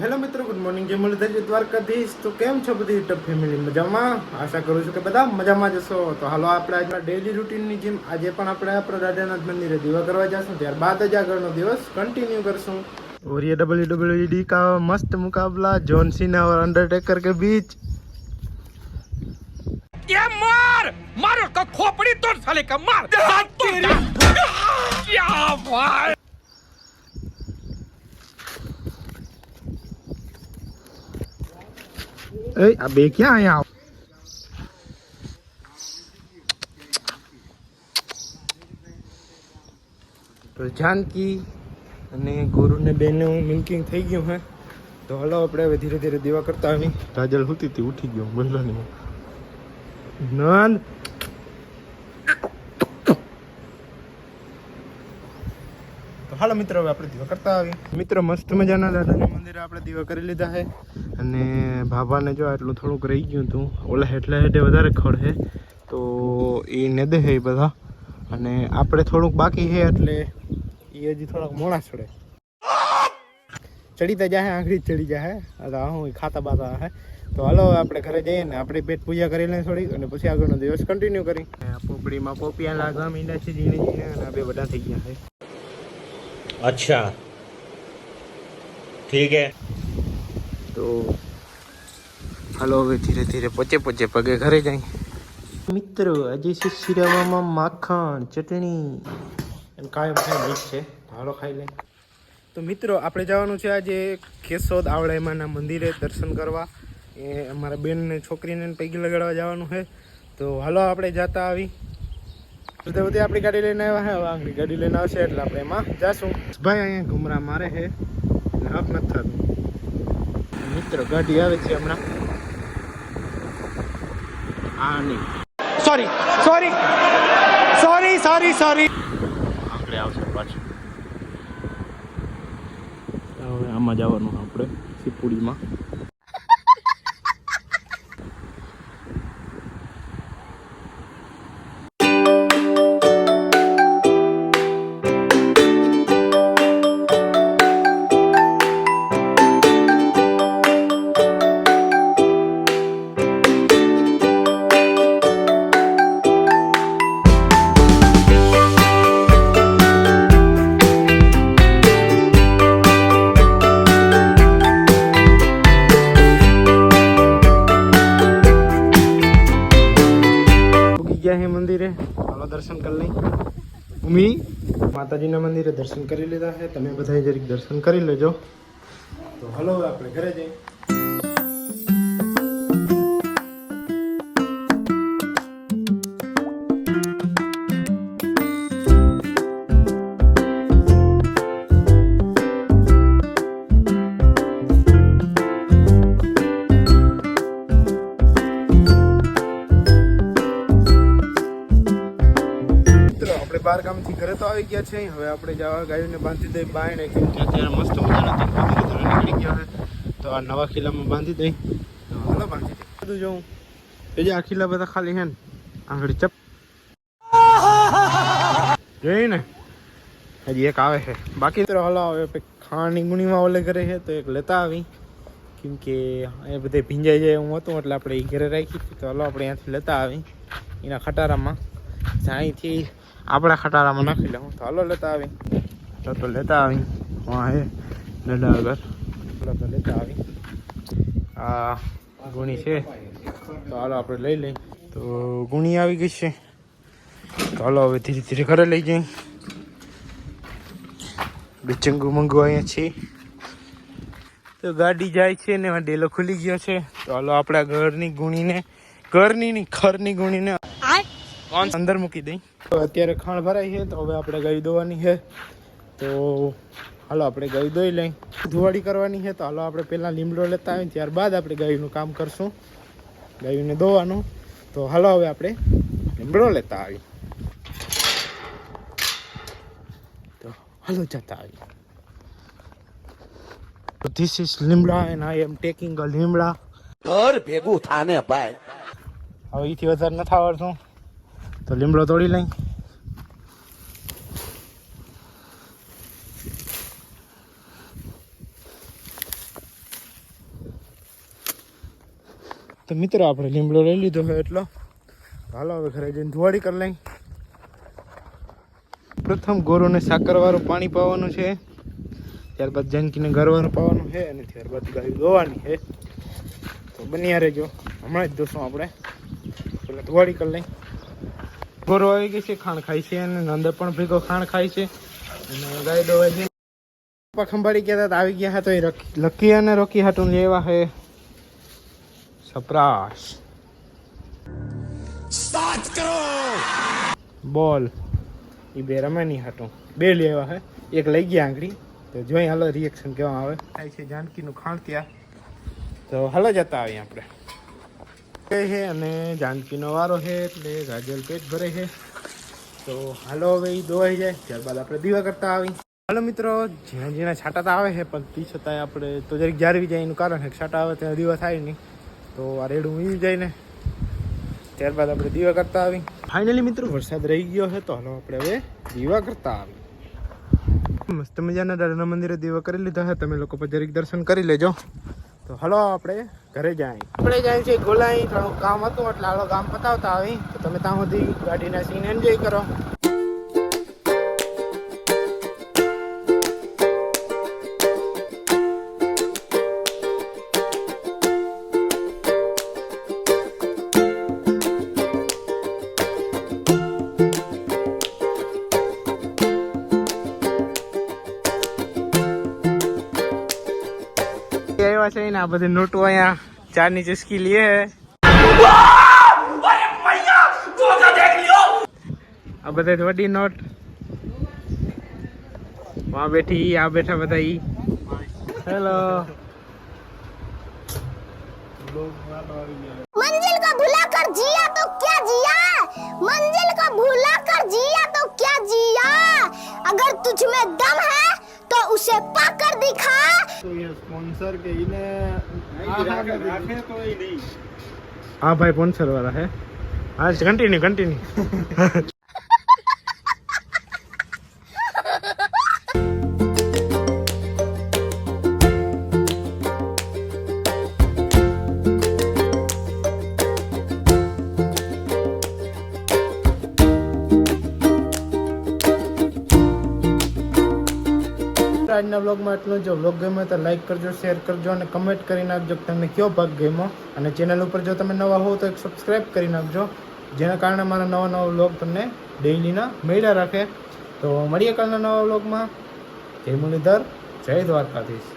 Hello મિત્રો, good morning. જય મુરલીધર દ્વારકાધીશ. તો કેમ છો બધી યુટ્યુબ ફેમિલી? મજામાં? આશા કરું છું કે બધા મજામાં જશો. તો હાલો આપણે આજના ડેઈલી રૂટીનની જેમ આજે પણ આપણે આપણા રાજાનાથ મંદિરે દીવા કરવા જશું. ત્યારબાદ જ આગળનો દિવસ કન્ટિન્યू કરશું. और ये WWE का मस्त मुकाबला जॉन सीना और अंडरटेकर के बीच. ये मार का खोपड़ी तोड़ साले का मार क्या भाई. આ બે ક્યાં અહીંયા તો જાનકી અને ગુરુને બેનું મિલ્કિંગ થઈ ગયું હે. તો હલો આપણે હવે ધીરે ધીરે દીવા કરતા આવી. રાજલ હુતી હતી, ઉઠી ગયો બોલવાની નંદ. તો હાલો મિત્રો, હવે આપણે દીવા કરતા આવી. મિત્રો મસ્ત મજાના દાદાના મંદિરે આપણે દીવા કરી લીધા છે. અને ભાભાને જો આટલું થોડુંક રહી ગયું હતું, ઓલા હેઠલા હેઠે વધારે ખડ છે તો એ નેદે છે એ બધા. અને આપણે થોડુંક બાકી છે એટલે એ હજી થોડાક મોડા ચડે. ચડી તો જાય, આંગળી ચડી જાય. હું ખાતા બાતા હે. તો હાલો આપણે ઘરે જઈએ ને આપણી પેટ પૂજા કરી લઈએ થોડી, અને પછી આગળનો દિવસ કન્ટિન્યુ કરી. પોપડીમાં પોપિયા લાગવા માંડ્યા છે ઝીણે ઝીણે, અને આ બે બધા થઈ ગયા છે. अच्छा ठीक है. તો હાલો હવે ધીરે ધીરે પોચે પગે ઘરે જાય. મિત્રો આજે છે શિરાવામાં માખણ ચટણી એમ કાયમ ખાઈ મિક્સ છે. હાલો ખાઈ લે. તો મિત્રો આપણે જવાનું છે આજે કેશોદ આવડાઈમાના મંદિરે દર્શન કરવા. એ અમારા બેનને છોકરીને પૈકી લગાડવા જવાનું છે. તો હાલો આપણે જતા આવી. બધે આપણી ગાડી લઈને આવ્યા છે. આગળ ગાડી લઈને આવશે એટલે આપણે એમાં જાશું. ભાઈ અહીંયા ઘુમરા મારે છે એટલે હક નથી થતું. મિત્રો ગાડી આવે છે હમણાં. આ નહીં, સોરી આગળ આવશે પાછું. હવે આમાં જવાનું આપણે સીપુડીમાં. મંદિરે હાલો દર્શન કરી લઈ. ઉમી માતાજીના મંદિરે દર્શન કરી લીધા છે. તમે બધા જરીક દર્શન કરી લેજો. તો હાલો આપણે ઘરે જઈએ. બાર ગામથી ઘરે તો આવી ગયા છે. હવે આપણે જવા ગાયોને બાંધી દઈ બાયણે, કેમ કે અત્યારે મસ્ત મજાના નીકળી ગયા છે. તો આ નવા ખીલામાં બાંધી દઈ. તો હાલો બાંધી દઈ. બધું જોઉં એ જે આ ખીલા બધા ખાલી છે ને આંગળી ચપ જોઈ ને હજી એક આવે છે બાકી. તો હાલો હવે ખાવાની ગુણીમાં ઓલે ઘરે છે તો એક લેતા આવી, કેમ કે એ બધે ભીંજાઈ જાય એવું હતું એટલે આપણે એ ઘરે રાખી. તો હાલો આપણે અહીંયાથી લેતા આવી એના ખટારામાં. અહીંથી આપણા ખટારામાં નાખી લઉં. તો હાલો લેતા આવી. તો લેતા આવી હા હે નડા આગળ. તો લેતા આવી. આ ગુણી છે તો હાલો આપણે લઈ લઈ. તો ગુણી આવી ગઈ છે. તો હાલો હવે ધીરે ધીરે ઘરે લઈ જઈ. બિચંગુ મંગુ અહીંયા છે. તો ગાડી જાય છે ને એમાં ડેલો ખુલી ગયો છે. તો હાલો આપણા ઘરની ગુણીને, ઘરની ગુણીને અંદર મૂકી દઈ. તો અત્યારે ખાણ ભરાય છે તો હવે આપણે ગાય દોવાની છે. તો હાલો આપણે ગાય દોઈ લઈ. ધુવાડી કરવાની છે તો હાલો આપણે પહેલાં લીમડો લેતા આવીએ, ત્યારબાદ આપણે ગાયનું કામ કરશું, ગાયને દોવાનું. તો હાલો હવે આપણે લીમડો લેતા આવીએ. તો હાલો જતા આવીએ. This is limda and I am taking a limda. ઘર ભેગું થાને ભાઈ. હવે એથી વધારે નથી આવડતું તો લીમડો તોડી લઈ. તો મિત્રો આપણે લીમડો લઈ લીધો હોય એટલો હાલો હવે ઘરે જઈને ધોવાડી કરી લઈ. પ્રથમ ગોરોને સાકરવાળું પાણી પાવાનું છે, ત્યારબાદ જાનકીને ગરવાનું પાવાનું છે અને ત્યારબાદ ગાય ધોવાની છે. તો બન્યા રહેજો, હમણાં જ દોશું આપણે. પેલા ધોવાડી કરી લઈ. ગોરો આવી ગઈ છે, ખાણ ખાય છે અને નંદ પણ ભેગો ખાણ ખાય છે અને ગાય દોવાય છે. પપ્પા ખંભાળી ગયા હતા આવી ગયા હતા, તો એ લકી અને રોકી હાટું લેવા હે સપ્રાશ બોલ. એ બે રમે નહીં હાટું, બે લેવા હે, એક લઈ ગયા આંગળી. તો જોઈ હાલો રિએક્શન કેવા આવે. થાય છે જાનકીનું ખાણ ત્યાં, તો હાલો જતા આવીએ આપણે. છે અને જાનકીનો વારો છે એટલે ગાજલ પેટ ભરે છે. તો હાલો હવે એ ધોવાઈ જાય ત્યારબાદ આપણે દીવા કરતા આવી. હાલો મિત્રો, ઝીણા ઝીણા છાંટા તો આવે છે પણ તી છતાંય આપણે તો જરીક જાળવી જાય. એનું કારણ છે કે છાંટા આવે ત્યાં દીવા થાય નહીં, તો આ રેડું વી જાય ને ત્યારબાદ આપણે દીવા કરતા આવી. ફાઇનલી મિત્રો વરસાદ રહી ગયો છે, તો હાલો આપણે હવે દીવા કરતા આવી. મસ્ત મજાના દાદાના મંદિરે દીવા કરી લીધા છે, તમે લોકો પણ જરીક દર્શન કરી લેજો. તો હાલો આપણે ઘરે જાય. આપણે જાય છે ગોલાઈ, થોડું કામ હતું એટલે હાલો કામ પતાવતા આવી. તો તમે ત્યાં સુધી ગાડીના સીન એન્જોય કરો. આવ્યા છે ને આ બધી નોટો અહીંયા ચારની ચસ્કી લે હે. આ બધા વડી નોટ વहाँ બેઠી, આ બેઠા બધા ઈ. હેલો मंजिल को भुला कर जिया तो क्या जिया, मंजिल को भुला कर जिया तो क्या जिया, अगर तुझ में दम है तो उसे पाकर दिखा. तो ये स्पॉन्सर के इने राखे तो ही नहीं. हाँ भाई स्पॉन्सर वाला है. आज कंटिन्यू આજના બ્લોગમાં એટલું. જો બ્લોગ ગમ્યો તો લાઈક કરજો, શેર કરજો અને કમેન્ટ કરી નાખજો કે તમને કયો ભાગ ગમ્યો. અને ચેનલ ઉપર જો તમે નવા હો તો એક સબસ્ક્રાઈબ કરી નાખજો, જેના કારણે મારા નવા બ્લોગ તમને ડેઈલીના મળ્યા રાખે. તો મળીએ કાલના નવા બ્લોગમાં. જય મુરલીધર, જય દ્વારકાધીશ.